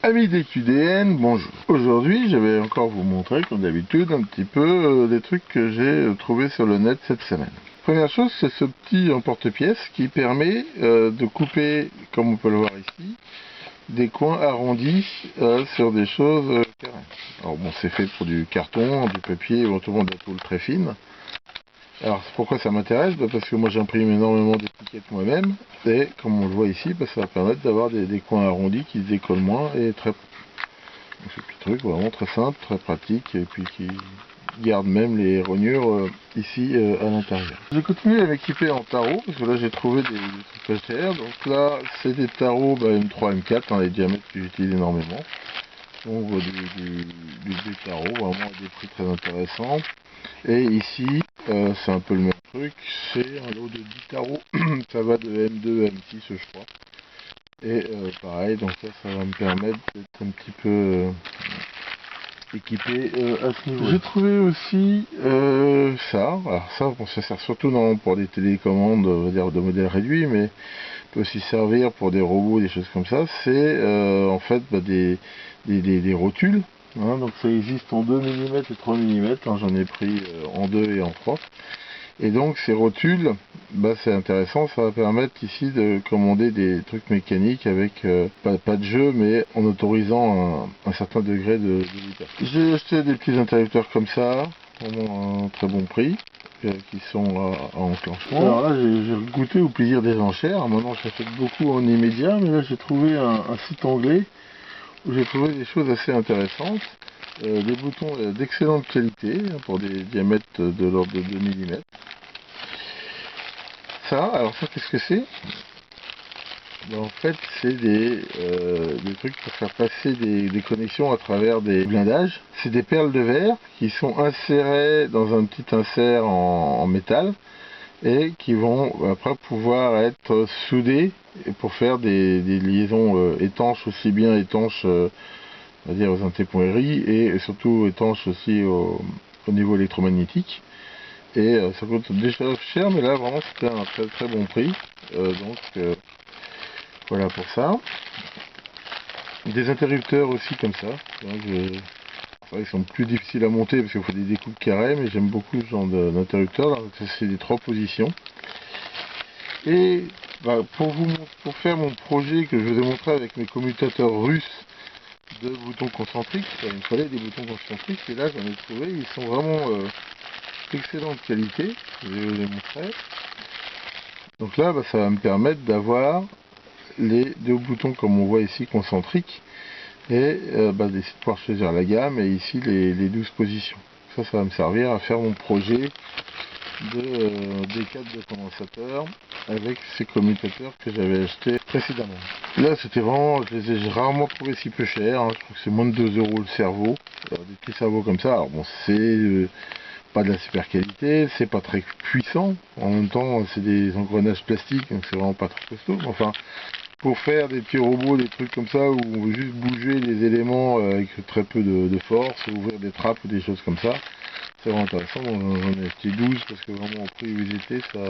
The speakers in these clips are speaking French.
Amis d'EQDN, bonjour. Aujourd'hui, je vais encore vous montrer, comme d'habitude, un petit peu des trucs que j'ai trouvés sur le net cette semaine. Première chose, c'est ce petit emporte-pièce qui permet de couper, comme on peut le voir ici, des coins arrondis sur des choses carrées. Alors bon, c'est fait pour du carton, du papier, éventuellement de la tôle très fine. Alors pourquoi ça m'intéresse? Parce que moi j'imprime énormément d'étiquettes moi-même, et comme on le voit ici, ça va permettre d'avoir des coins arrondis qui se décollent moins et très... Donc, ce petit truc vraiment très simple, très pratique, et puis qui garde même les rognures ici à l'intérieur. J'ai continué à m'équiper en tarot, parce que là j'ai trouvé des trucs pas chers. Donc là c'est des tarots M3, M4, les diamètres que j'utilise énormément. On voit des tarots vraiment à des prix très intéressants. Et ici, c'est un peu le même truc, c'est un lot de 10 tarots, ça va de M2 à M6 je crois. Et pareil, donc ça va me permettre d'être un petit peu équipé à ce niveau. J'ai trouvé aussi ça, alors ça, bon, ça sert surtout pour des télécommandes, on va dire de modèles réduits, mais peut aussi servir pour des robots, des choses comme ça. C'est en fait des rotules. Hein, donc ça existe en 2 mm et 3 mm, hein, j'en ai pris en 2 et en 3. Et donc ces rotules, c'est intéressant, ça va permettre ici de commander des trucs mécaniques avec pas de jeu, mais en autorisant un certain degré de liberté. J'ai acheté des petits interrupteurs comme ça, vraiment à un très bon prix, qui sont à enclenchement. Alors là j'ai goûté au plaisir des enchères. Maintenant j'achète beaucoup en immédiat, mais là j'ai trouvé un site anglais où j'ai trouvé des choses assez intéressantes. Des boutons d'excellente qualité pour des diamètres de l'ordre de 2 mm. Alors ça qu'est-ce que c'est? En fait c'est des trucs pour faire passer des connexions à travers des blindages. C'est des perles de verre qui sont insérées dans un petit insert en métal et qui vont après pouvoir être soudées pour faire des liaisons étanches, aussi bien étanches on va dire aux antipoiries et surtout étanches aussi au niveau électromagnétique. Et ça coûte déjà cher, mais là vraiment c'était un très très bon prix. Voilà pour ça. Des interrupteurs aussi comme ça. Ils sont plus difficiles à monter parce qu'il faut des découpes carrées, mais j'aime beaucoup ce genre d'interrupteurs. C'est des 3 positions. Et pour faire mon projet que je vous ai montré avec mes commutateurs russes de boutons concentriques, il me fallait des boutons concentriques, et là j'en ai trouvé, ils sont vraiment d'excellente qualité, je vais vous les montrer. Donc là ça va me permettre d'avoir les 2 boutons comme on voit ici concentriques, et d'essayer de pouvoir choisir la gamme, et ici les 12 positions. Ça va me servir à faire mon projet des cadres de condensateur avec ces commutateurs que j'avais acheté précédemment. Là c'était vraiment, je les ai rarement trouvés si peu chers, hein. Je trouve que c'est moins de 2 € le cerveau, des petits cerveaux comme ça. Alors bon, c'est pas de la super qualité, c'est pas très puissant, en même temps c'est des engrenages plastiques, donc c'est vraiment pas très costaud. Enfin, pour faire des petits robots, des trucs comme ça, où on veut juste bouger les éléments avec très peu de force, ouvrir des trappes ou des choses comme ça, c'est vraiment intéressant. J'en ai acheté 12 parce que vraiment au prix où ils étaient, ça...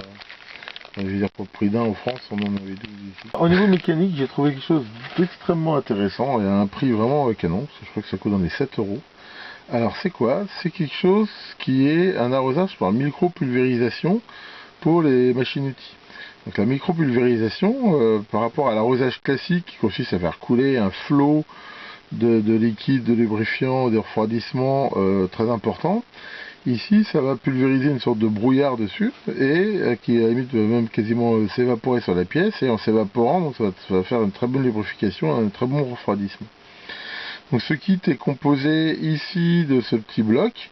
Je veux dire, pour le prix d'un en France, on en avait 12 ici. Au niveau mécanique, j'ai trouvé quelque chose d'extrêmement intéressant et à un prix vraiment canon. Je crois que ça coûte dans les 7 €. Alors c'est quoi? C'est quelque chose qui est un arrosage par micro-pulvérisation pour les machines-outils. Donc la micro-pulvérisation, par rapport à l'arrosage classique qui consiste à faire couler un flot de liquide, de lubrifiant, de refroidissement très important, ici ça va pulvériser une sorte de brouillard dessus et qui à la limite va même quasiment s'évaporer sur la pièce, et en s'évaporant, donc ça va faire une très bonne lubrification, un très bon refroidissement. Donc ce kit est composé ici de ce petit bloc,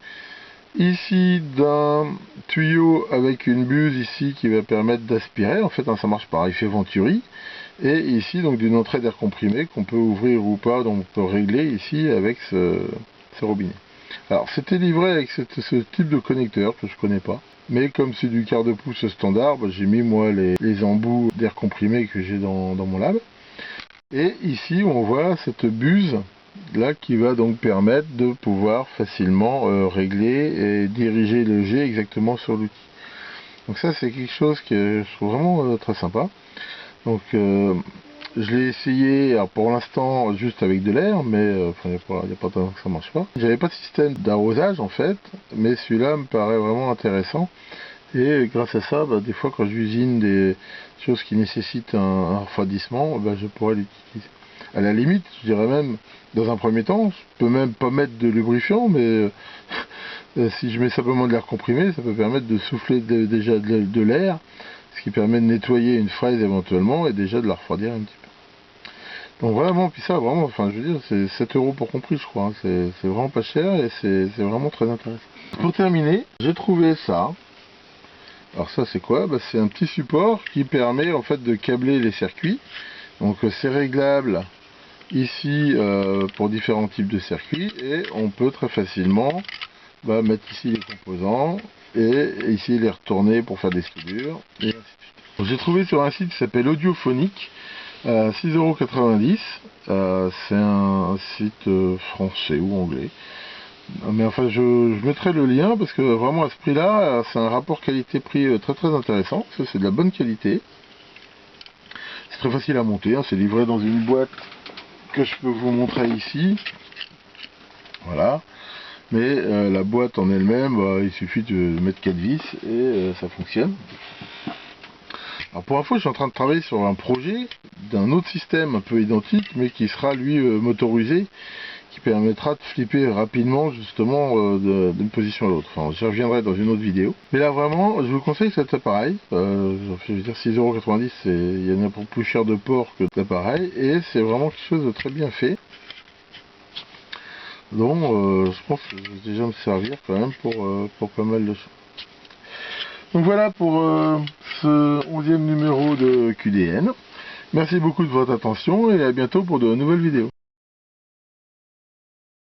ici d'un tuyau avec une buse ici qui va permettre d'aspirer, en fait ça marche par effet Venturi, et ici donc d'une entrée d'air comprimé qu'on peut ouvrir ou pas, donc on peut régler ici avec ce robinet. Alors c'était livré avec ce type de connecteur que je connais pas, mais comme c'est du quart de pouce standard, j'ai mis moi les embouts d'air comprimé que j'ai dans mon lab. Et ici on voit cette buse là qui va donc permettre de pouvoir facilement régler et diriger le jet exactement sur l'outil. Donc ça c'est quelque chose que je trouve vraiment très sympa. Donc Je l'ai essayé, alors pour l'instant juste avec de l'air, mais il n'y a pas tant que ça marche pas. J'avais pas de système d'arrosage en fait, mais celui-là me paraît vraiment intéressant. Et grâce à ça, des fois quand j'usine des choses qui nécessitent un refroidissement, je pourrais l'utiliser. À la limite, je dirais même, dans un premier temps, je peux même pas mettre de lubrifiant, mais si je mets simplement de l'air comprimé, ça peut permettre de souffler déjà de l'air, ce qui permet de nettoyer une fraise éventuellement et déjà de la refroidir un petit peu. Donc vraiment, puis ça, vraiment, enfin je veux dire, c'est 7 € pour compris, je crois. Hein. C'est vraiment pas cher et c'est vraiment très intéressant. Pour terminer, j'ai trouvé ça. Alors ça c'est quoi? C'est un petit support qui permet en fait de câbler les circuits. Donc c'est réglable ici pour différents types de circuits et on peut très facilement mettre ici les composants et ici les retourner pour faire des soudures et ainsi de suite. J'ai trouvé sur un site qui s'appelle Audiophonique 6,90 €. C'est un site français ou anglais. Mais enfin, je mettrai le lien parce que vraiment à ce prix-là, c'est un rapport qualité-prix très très intéressant. Ça, c'est de la bonne qualité. C'est très facile à monter. Hein. C'est livré dans une boîte que je peux vous montrer ici. Voilà. Mais la boîte en elle-même, il suffit de mettre 4 vis et ça fonctionne. Alors pour info, je suis en train de travailler sur un projet d'un autre système un peu identique, mais qui sera lui motorisé, qui permettra de flipper rapidement justement d'une position à l'autre. Enfin, j'y reviendrai dans une autre vidéo. Mais là vraiment, je vous conseille cet appareil. Je veux dire 6,90 €, il y en a pour plus cher de port que d'appareil, et c'est vraiment quelque chose de très bien fait. Donc je pense que je vais déjà me servir quand même pour pas mal de choses. Donc voilà pour ce 11e numéro de QDN. Merci beaucoup de votre attention et à bientôt pour de nouvelles vidéos.